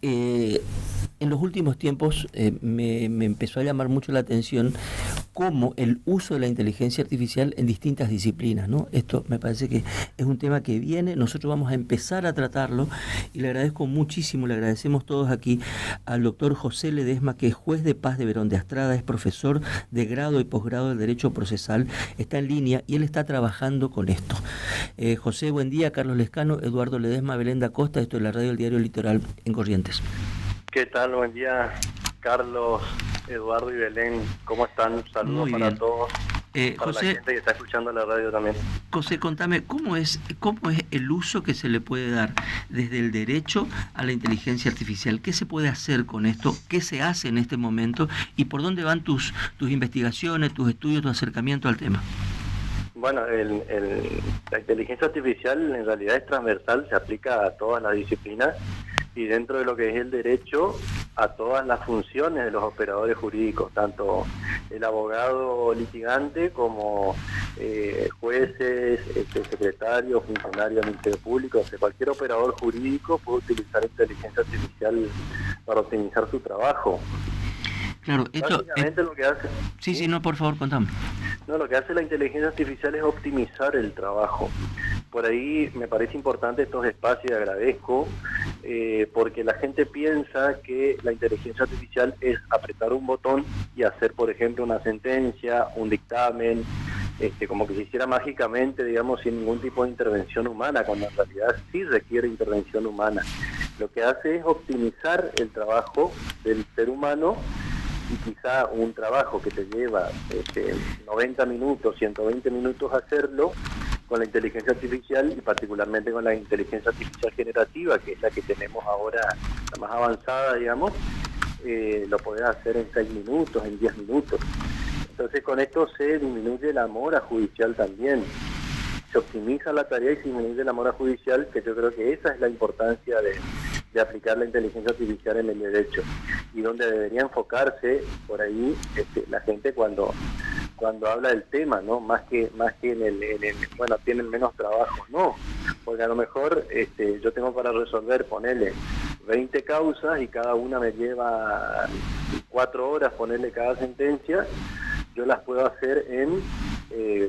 Eh, en los últimos tiempos me empezó a llamar mucho la atención cómo el uso de la inteligencia artificial en distintas disciplinas, ¿no? Esto me parece que es un tema que viene, nosotros vamos a empezar a tratarlo y le agradezco muchísimo, le agradecemos todos aquí al doctor José Ledesma, que es juez de paz de Verón de Astrada, es profesor de grado y posgrado de Derecho Procesal, está en línea y él está trabajando con esto. José, buen día. Carlos Lescano, Eduardo Ledesma, Belén da Costa, esto es la radio del Diario Litoral en Corrientes. ¿Qué tal? Buen día, Carlos, Eduardo y Belén. ¿Cómo están? Saludos para todos. Para José, la gente que está escuchando la radio también. José, contame, ¿cómo es el uso que se le puede dar desde el derecho a la inteligencia artificial? ¿Qué se puede hacer con esto? ¿Qué se hace en este momento? ¿Y por dónde van tus investigaciones, tus estudios, tu acercamiento al tema? Bueno, la inteligencia artificial en realidad es transversal, se aplica a todas las disciplinas y dentro de lo que es el derecho a todas las funciones de los operadores jurídicos, tanto el abogado litigante como jueces, secretarios, funcionarios del Ministerio Público. O sea, cualquier operador jurídico puede utilizar inteligencia artificial para optimizar su trabajo. Claro, esto básicamente lo que hace... Sí, no, por favor, contame. No, lo que hace la inteligencia artificial es optimizar el trabajo. Por ahí me parece importante estos espacios y agradezco, porque la gente piensa que la inteligencia artificial es apretar un botón y hacer, por ejemplo, una sentencia, un dictamen, como que se hiciera mágicamente, digamos, sin ningún tipo de intervención humana, cuando en realidad sí requiere intervención humana. Lo que hace es optimizar el trabajo del ser humano. Y quizá un trabajo que te lleva 90 minutos, 120 minutos hacerlo, con la inteligencia artificial y particularmente con la inteligencia artificial generativa, que es la que tenemos ahora, la más avanzada, digamos, lo podés hacer en 6 minutos, en 10 minutos. Entonces con esto se disminuye la mora judicial también. Se optimiza la tarea y se disminuye la mora judicial, que yo creo que esa es la importancia de aplicar la inteligencia artificial en el derecho y donde debería enfocarse por ahí la gente cuando habla del tema, ¿no? Más que en el bueno, tienen menos trabajo, no, porque a lo mejor yo tengo para resolver, ponerle 20 causas y cada una me lleva 4 horas ponerle cada sentencia. Yo las puedo hacer en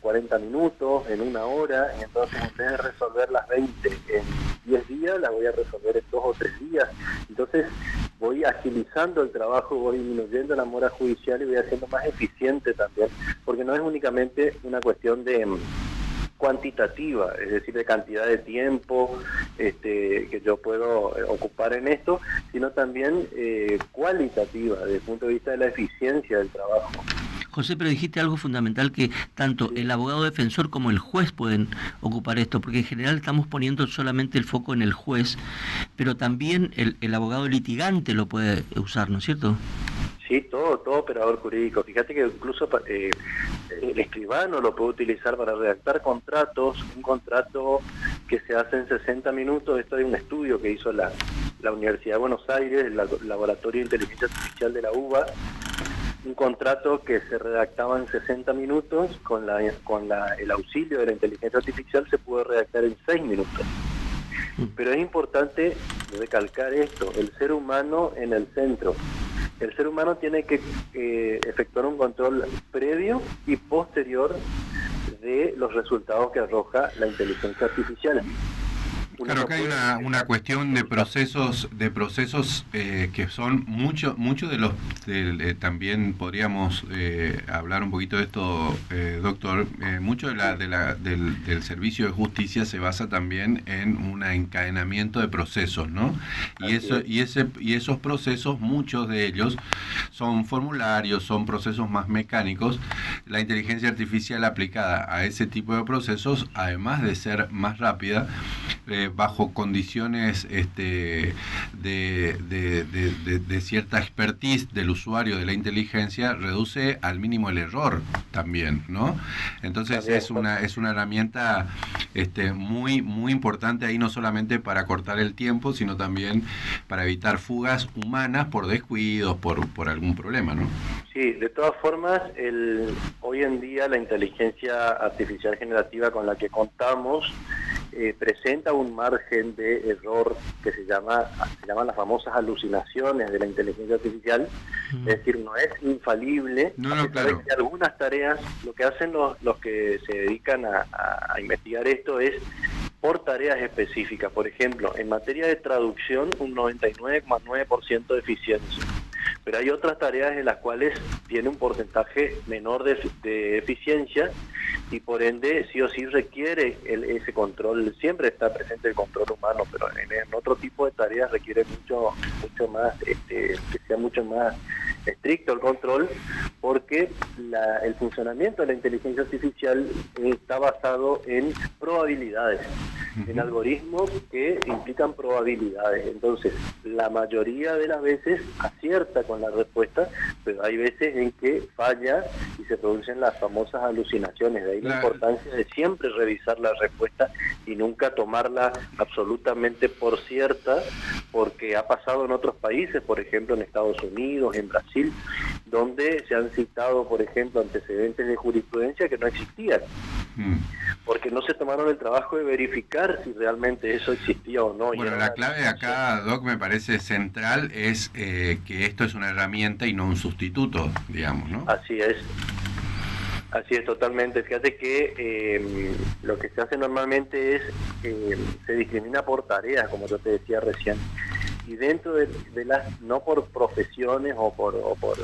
40 minutos, en 1 hora, y entonces en vez de resolver las 20 en 10 días, las voy a resolver en 2 o 3 días. Entonces voy agilizando el trabajo, voy disminuyendo la mora judicial y voy haciendo más eficiente también, porque no es únicamente una cuestión de cuantitativa, es decir, de cantidad de tiempo que yo puedo ocupar en esto, sino también cualitativa, desde el punto de vista de la eficiencia del trabajo. José, pero dijiste algo fundamental, que tanto el abogado defensor como el juez pueden ocupar esto, porque en general estamos poniendo solamente el foco en el juez, pero también el abogado litigante lo puede usar, ¿no es cierto? Sí, todo operador jurídico. Fíjate que incluso el escribano lo puede utilizar para redactar contratos, un contrato que se hace en 60 minutos. Esto es un estudio que hizo la Universidad de Buenos Aires, el Laboratorio de Inteligencia Artificial de la UBA, un contrato que se redactaba en 60 minutos, con el auxilio de la inteligencia artificial se pudo redactar en 6 minutos. Pero es importante recalcar esto, el ser humano en el centro. El ser humano tiene que efectuar un control previo y posterior de los resultados que arroja la inteligencia artificial. Claro que hay una cuestión de procesos que son mucho de los también podríamos hablar un poquito de esto, doctor. Mucho del servicio de justicia se basa también en un encadenamiento de procesos, ¿no? Y esos procesos, muchos de ellos son formularios, son procesos más mecánicos. La inteligencia artificial aplicada a ese tipo de procesos, además de ser más rápida, bajo condiciones de cierta expertise del usuario de la inteligencia, reduce al mínimo el error también, ¿no? Entonces es una herramienta muy importante ahí, no solamente para cortar el tiempo, sino también para evitar fugas humanas por descuidos, por algún problema, ¿no? Sí, de todas formas, hoy en día la inteligencia artificial generativa con la que contamos presenta un margen de error que se llaman las famosas alucinaciones de la inteligencia artificial, es decir, no es infalible, claro. Que algunas tareas, lo que hacen los que se dedican a investigar esto es por tareas específicas. Por ejemplo, en materia de traducción, un 99,9% de eficiencia. Pero hay otras tareas en las cuales tiene un porcentaje menor de eficiencia y por ende sí o sí requiere ese control. Siempre está presente el control humano, pero en otro tipo de tareas requiere mucho más, que sea mucho más estricto el control, porque el funcionamiento de la inteligencia artificial está basado en probabilidades, en algoritmos que implican probabilidades. Entonces, la mayoría de las veces acierta con la respuesta, pero hay veces en que falla y se producen las famosas alucinaciones. De ahí la importancia de siempre revisar la respuesta y nunca tomarla absolutamente por cierta, porque ha pasado en otros países, por ejemplo en Estados Unidos, en Brasil, donde se han citado, por ejemplo, antecedentes de jurisprudencia que no existían, porque no se tomaron el trabajo de verificar si realmente eso existía o no. Bueno, la clave acá, Doc, me parece central es que esto es una herramienta y no un sustituto, digamos, ¿no? Así es totalmente. Fíjate que lo que se hace normalmente es se discrimina por tareas, como yo te decía recién, y dentro de las, no por profesiones o por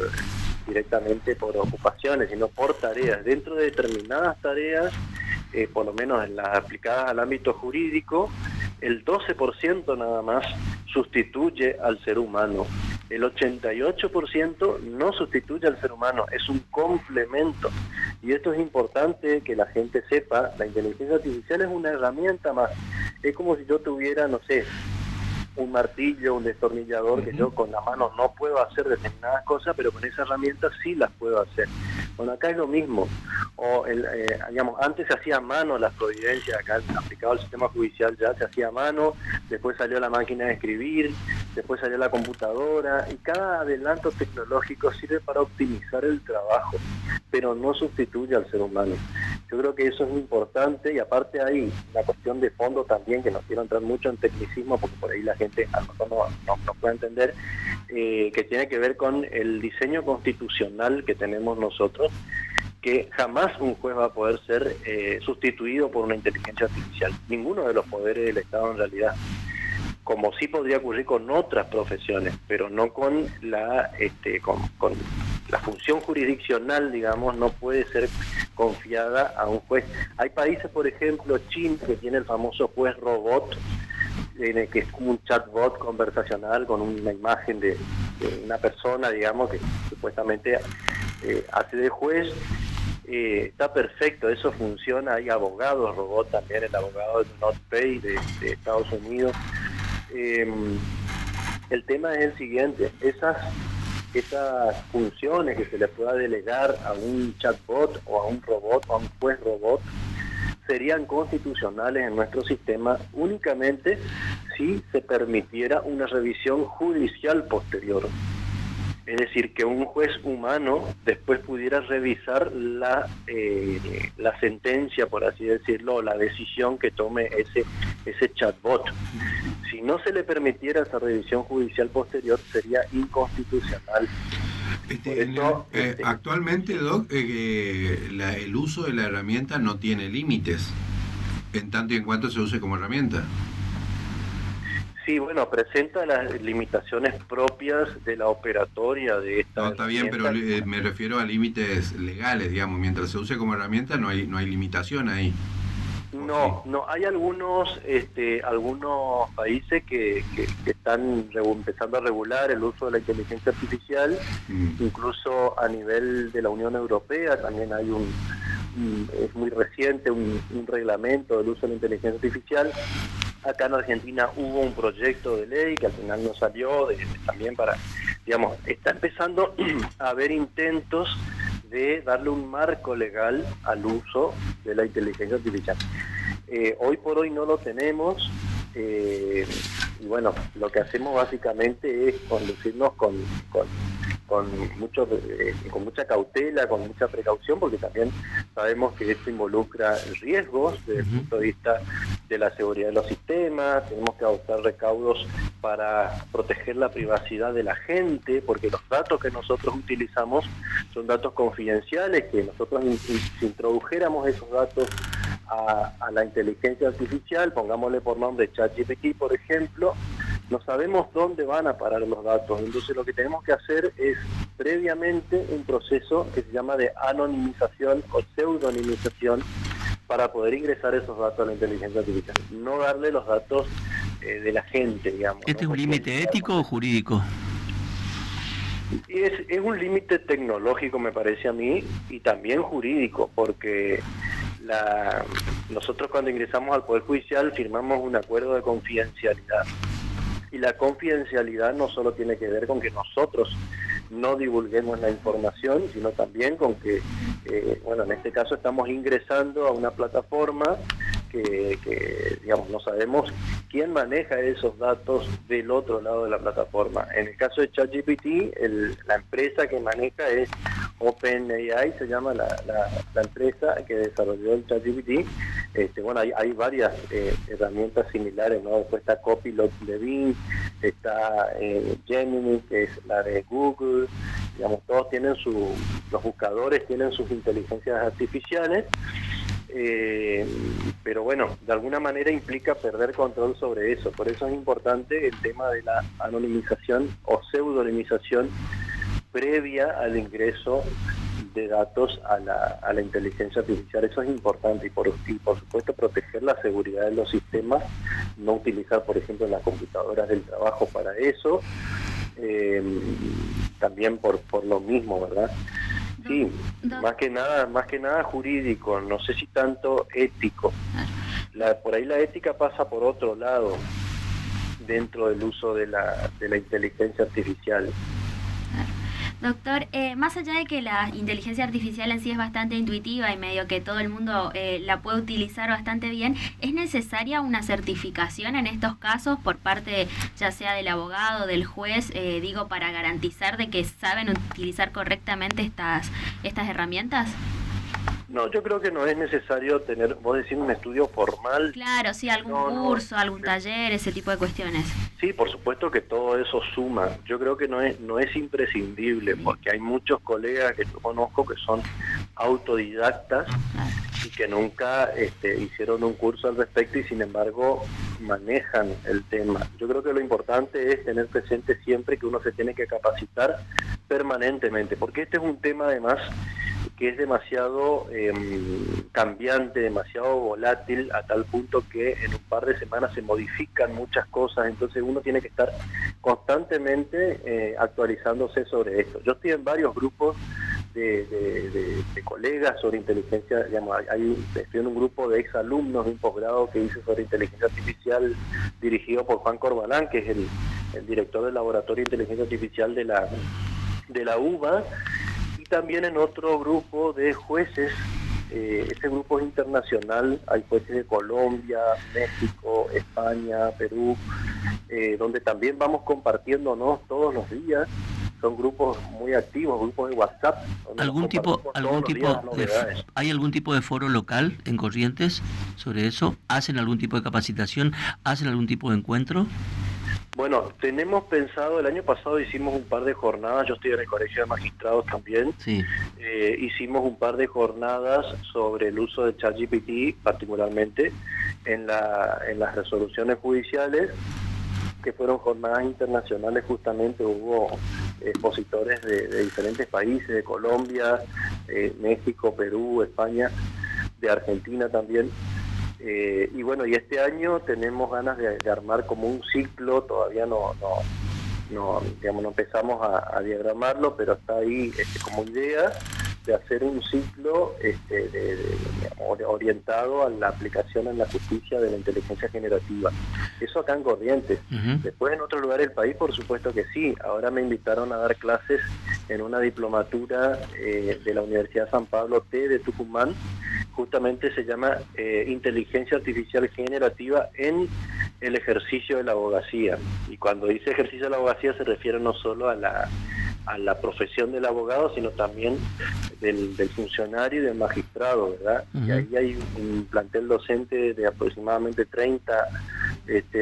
directamente por ocupaciones, sino por tareas. Dentro de determinadas tareas, por lo menos en las aplicadas al ámbito jurídico, el 12% nada más sustituye al ser humano. El 88% no sustituye al ser humano, es un complemento. Y esto es importante que la gente sepa. La inteligencia artificial es una herramienta más. Es como si yo tuviera, no sé, un martillo, un destornillador, que yo con la mano no puedo hacer determinadas cosas, pero con esa herramienta sí las puedo hacer. Bueno, acá es lo mismo. O digamos, antes se hacía a mano las providencias, acá aplicado al sistema judicial ya se hacía a mano, después salió la máquina de escribir, después salió la computadora, y cada adelanto tecnológico sirve para optimizar el trabajo, pero no sustituye al ser humano. Yo creo que eso es muy importante, y aparte hay una cuestión de fondo también, que no quiero entrar mucho en tecnicismo, porque por ahí la gente a lo mejor no puede entender, que tiene que ver con el diseño constitucional que tenemos nosotros, que jamás un juez va a poder ser sustituido por una inteligencia artificial. Ninguno de los poderes del Estado en realidad. Como sí podría ocurrir con otras profesiones, pero no con con la función jurisdiccional, digamos, no puede ser confiada a un juez. Hay países, por ejemplo, China, que tiene el famoso juez robot, que es como un chatbot conversacional con una imagen de una persona, digamos, que supuestamente hace de juez. Está perfecto, eso funciona. Hay abogados robot también, el abogado de NotPay de Estados Unidos. El tema es el siguiente: esas funciones que se le pueda delegar a un chatbot o a un robot o a un juez robot serían constitucionales en nuestro sistema únicamente si se permitiera una revisión judicial posterior. Es decir, que un juez humano después pudiera revisar la sentencia, por así decirlo, o la decisión que tome ese chatbot. Si no se le permitiera esa revisión judicial posterior, sería inconstitucional. Actualmente, Doc, el uso de la herramienta no tiene límites, en tanto y en cuanto se use como herramienta. Sí, bueno, presenta las limitaciones propias de la operatoria de esta. No, está bien, pero me refiero a límites legales, digamos. Mientras se use como herramienta no hay limitación ahí. No, hay algunos países que están empezando a regular el uso de la inteligencia artificial, incluso a nivel de la Unión Europea también hay es muy reciente un reglamento del uso de la inteligencia artificial. Acá en Argentina hubo un proyecto de ley que al final no salió, también para, digamos, está empezando a haber intentos de darle un marco legal al uso de la inteligencia artificial. Hoy por hoy no lo tenemos, y bueno, lo que hacemos básicamente es conducirnos con con mucha cautela, con mucha precaución, porque también sabemos que esto involucra riesgos desde el punto de vista de la seguridad de los sistemas. Tenemos que adoptar recaudos para proteger la privacidad de la gente, porque los datos que nosotros utilizamos son datos confidenciales, que nosotros si introdujéramos esos datos a la inteligencia artificial, pongámosle por nombre ChatGPT, por ejemplo, no sabemos dónde van a parar los datos. Entonces lo que tenemos que hacer es previamente un proceso que se llama de anonimización o pseudonimización para poder ingresar esos datos a la inteligencia artificial, no darle los datos de la gente, digamos. ¿Este es un límite ético o jurídico? Es un límite tecnológico, me parece a mí, y también jurídico, porque nosotros cuando ingresamos al Poder Judicial firmamos un acuerdo de confidencialidad. Y la confidencialidad no solo tiene que ver con que nosotros no divulguemos la información, sino también con que, en este caso estamos ingresando a una plataforma que digamos, no sabemos quién maneja esos datos del otro lado de la plataforma. En el caso de ChatGPT, la empresa que maneja es OpenAI, se llama la empresa que desarrolló el ChatGPT. Hay varias herramientas similares, ¿no? Después está Copilot de Bing, está Gemini, que es la de Google. Digamos, todos tienen los buscadores tienen sus inteligencias artificiales. Pero bueno, de alguna manera implica perder control sobre eso. Por eso es importante el tema de la anonimización o pseudonimización previa al ingreso de datos a la inteligencia artificial. Eso es importante, y por supuesto proteger la seguridad de los sistemas, no utilizar, por ejemplo, las computadoras del trabajo para eso, también por lo mismo, ¿verdad? Sí, más que nada jurídico, no sé si tanto ético. Por ahí la ética pasa por otro lado dentro del uso de la inteligencia artificial. Doctor, más allá de que la inteligencia artificial en sí es bastante intuitiva y medio que todo el mundo la puede utilizar bastante bien, ¿es necesaria una certificación en estos casos por parte ya sea del abogado, del juez, para garantizar de que saben utilizar correctamente estas herramientas? No, yo creo que no es necesario tener, vos decís, un estudio formal. Claro, sí, algún curso, algún taller, ese tipo de cuestiones. Sí, por supuesto que todo eso suma. Yo creo que no es imprescindible, porque hay muchos colegas que yo conozco que son autodidactas y que nunca hicieron un curso al respecto y sin embargo manejan el tema. Yo creo que lo importante es tener presente siempre que uno se tiene que capacitar permanentemente, porque este es un tema además que es demasiado cambiante, demasiado volátil, a tal punto que en un par de semanas se modifican muchas cosas. Entonces uno tiene que estar constantemente actualizándose sobre esto. Yo estoy en varios grupos de colegas sobre inteligencia, estoy en un grupo de exalumnos de un posgrado que hice sobre inteligencia artificial dirigido por Juan Corbalán, que es el director del Laboratorio de Inteligencia Artificial de la UBA, y también en otro grupo de jueces. Ese grupo es internacional, hay jueces de Colombia, México, España, Perú, donde también vamos compartiéndonos todos los días. Son grupos muy activos, grupos de WhatsApp. ¿Hay algún tipo de foro local en Corrientes sobre eso? ¿Hacen algún tipo de capacitación? ¿Hacen algún tipo de encuentro? Bueno, tenemos pensado, el año pasado hicimos un par de jornadas, yo estoy en el Colegio de Magistrados también, sí. Hicimos un par de jornadas sobre el uso de ChatGPT, particularmente en las resoluciones judiciales, que fueron jornadas internacionales. Justamente hubo expositores de diferentes países, de Colombia, México, Perú, España, de Argentina también. Y este año tenemos ganas de armar como un ciclo. Todavía no empezamos a diagramarlo, pero está ahí como idea de hacer un ciclo orientado a la aplicación en la justicia de la inteligencia generativa. Eso acá en Corrientes. Uh-huh. Después en otros lugares del país, por supuesto que sí. Ahora me invitaron a dar clases en una diplomatura de la Universidad San Pablo T de Tucumán. Justamente se llama Inteligencia Artificial Generativa en el ejercicio de la abogacía. Y cuando dice ejercicio de la abogacía se refiere no solo a a la profesión del abogado, sino también del funcionario y del magistrado, ¿verdad? Y ahí hay un plantel docente de aproximadamente 30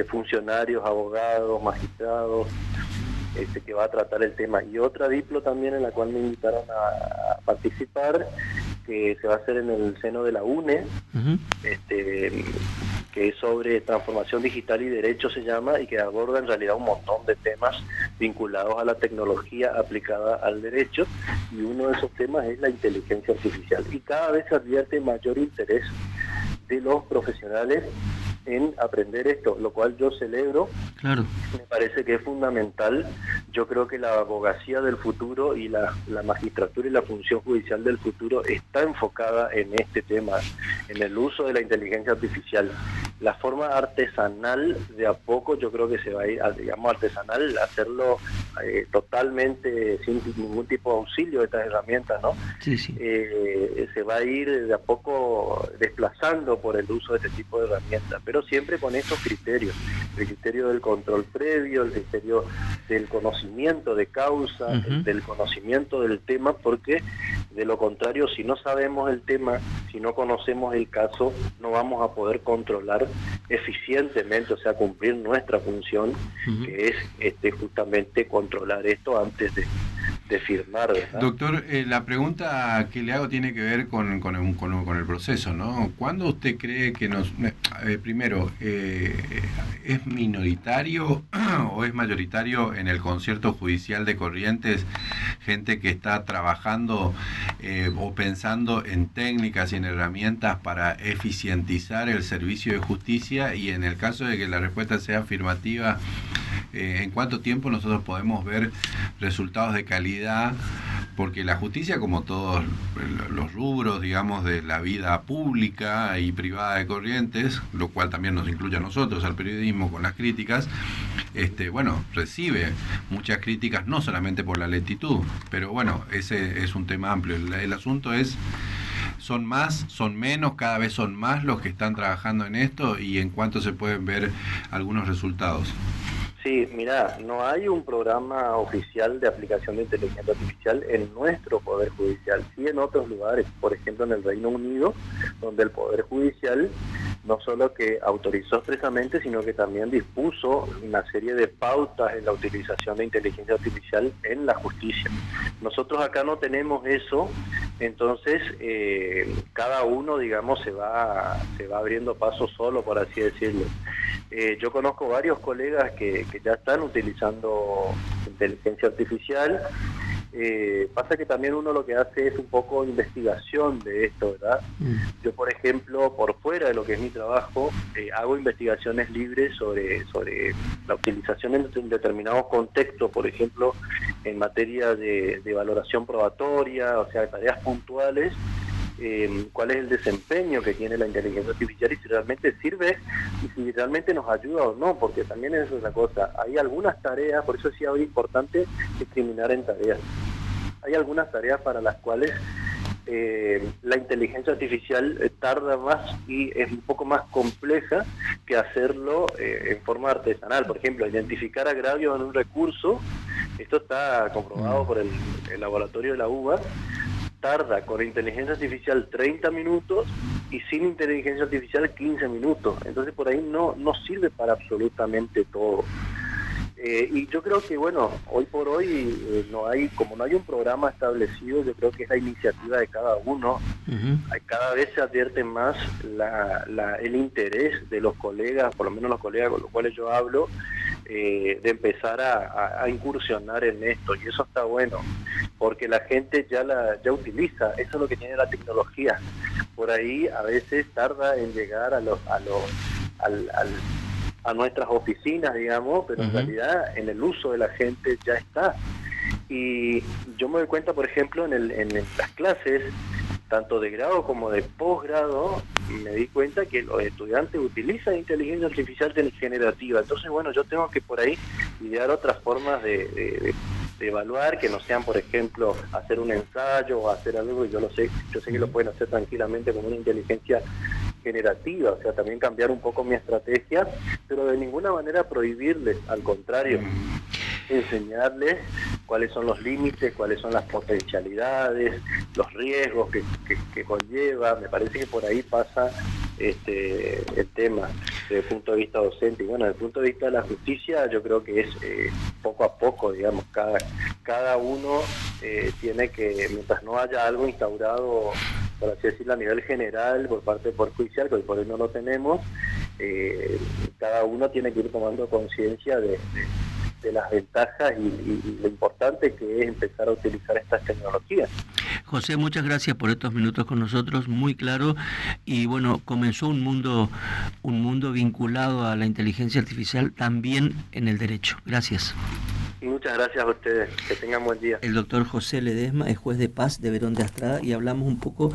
funcionarios, abogados, magistrados, que va a tratar el tema. Y otra diplo también en la cual me invitaron a participar, que se va a hacer en el seno de la UNE, que es sobre transformación digital y derecho se llama, y que aborda en realidad un montón de temas vinculados a la tecnología aplicada al derecho, y uno de esos temas es la inteligencia artificial. Y cada vez se advierte mayor interés de los profesionales en aprender esto, lo cual yo celebro. Claro. Me parece que es fundamental. Yo creo que la abogacía del futuro y la magistratura y la función judicial del futuro está enfocada en este tema, en el uso de la inteligencia artificial. La forma artesanal, de a poco, yo creo que se va a ir, digamos, artesanal, hacerlo totalmente sin ningún tipo de auxilio de estas herramientas, ¿no? Sí, sí. Se va a ir de a poco desplazando por el uso de este tipo de herramientas, pero siempre con estos criterios: el criterio del control previo, el criterio del conocimiento de causa, del conocimiento del tema, porque de lo contrario, si no sabemos el tema, si no conocemos el caso, no vamos a poder controlar eficientemente, o sea, cumplir nuestra función, que es justamente controlar esto antes de firmar, ¿verdad? Doctor, la pregunta que le hago tiene que ver con el proceso, ¿no? ¿Cuándo usted cree que primero, es minoritario o es mayoritario en el concierto judicial de Corrientes gente que está trabajando o pensando en técnicas y en herramientas para eficientizar el servicio de justicia? Y en el caso de que la respuesta sea afirmativa, ¿en cuánto tiempo nosotros podemos ver resultados de calidad? Porque la justicia, como todos los rubros, digamos, de la vida pública y privada de Corrientes, lo cual también nos incluye a nosotros, al periodismo, con las críticas, recibe muchas críticas, no solamente por la lentitud, pero bueno, ese es un tema amplio. El asunto es, ¿son más, son menos, cada vez son más los que están trabajando en esto, y en cuánto se pueden ver algunos resultados? Sí, mira, no hay un programa oficial de aplicación de inteligencia artificial en nuestro Poder Judicial, sí en otros lugares, por ejemplo en el Reino Unido, donde el Poder Judicial no solo que autorizó expresamente, sino que también dispuso una serie de pautas en la utilización de inteligencia artificial en la justicia. Nosotros acá no tenemos eso, entonces cada uno, digamos, se va abriendo paso solo, por así decirlo. Yo conozco varios colegas que ya están utilizando inteligencia artificial. Pasa que también uno lo que hace es un poco investigación de esto, ¿verdad? Yo, por ejemplo, por fuera de lo que es mi trabajo, hago investigaciones libres sobre la utilización en determinados contextos, por ejemplo, en materia de valoración probatoria, o sea, tareas puntuales, cuál es el desempeño que tiene la inteligencia artificial y si realmente sirve y si realmente nos ayuda o no, porque también es otra cosa. Hay algunas tareas, por eso sí es importante discriminar en tareas. Hay algunas tareas para las cuales la inteligencia artificial tarda más y es un poco más compleja que hacerlo en forma artesanal. Por ejemplo, identificar agravios en un recurso, esto está comprobado por el laboratorio de la UBA, tarda con inteligencia artificial 30 minutos y sin inteligencia artificial 15 minutos. Entonces por ahí no sirve para absolutamente todo. Y yo creo que, bueno, hoy por hoy como no hay un programa establecido, yo creo que es la iniciativa de cada uno. Cada vez se advierte más el interés de los colegas, por lo menos los colegas con los cuales yo hablo, de empezar a incursionar en esto, y eso está bueno, porque la gente ya utiliza, eso es lo que tiene la tecnología. Por ahí a veces tarda en llegar a nuestras oficinas, digamos, pero en realidad en el uso de la gente ya está. Y yo me doy cuenta, por ejemplo, en las clases, tanto de grado como de posgrado, me di cuenta que los estudiantes utilizan inteligencia artificial generativa. Entonces, bueno, yo tengo que por ahí idear otras formas de evaluar, que no sean, por ejemplo, hacer un ensayo o hacer algo, yo sé que lo pueden hacer tranquilamente con una inteligencia generativa, o sea, también cambiar un poco mi estrategia, pero de ninguna manera prohibirles, al contrario, enseñarles cuáles son los límites, cuáles son las potencialidades, los riesgos que conlleva. Me parece que por ahí pasa el tema desde el punto de vista docente. Y bueno, desde el punto de vista de la justicia, yo creo que es poco a poco, digamos, cada uno tiene que, mientras no haya algo instaurado, por así decirlo, a nivel general por parte del Poder Judicial, que hoy por hoy no lo tenemos, cada uno tiene que ir tomando conciencia de las ventajas y lo importante que es empezar a utilizar estas tecnologías. José, muchas gracias por estos minutos con nosotros, muy claro, y bueno, comenzó un mundo vinculado a la inteligencia artificial también en el derecho. Gracias. Muchas gracias a ustedes, que tengan buen día. El doctor José Ledesma es juez de paz de Verón de Astrada y hablamos un poco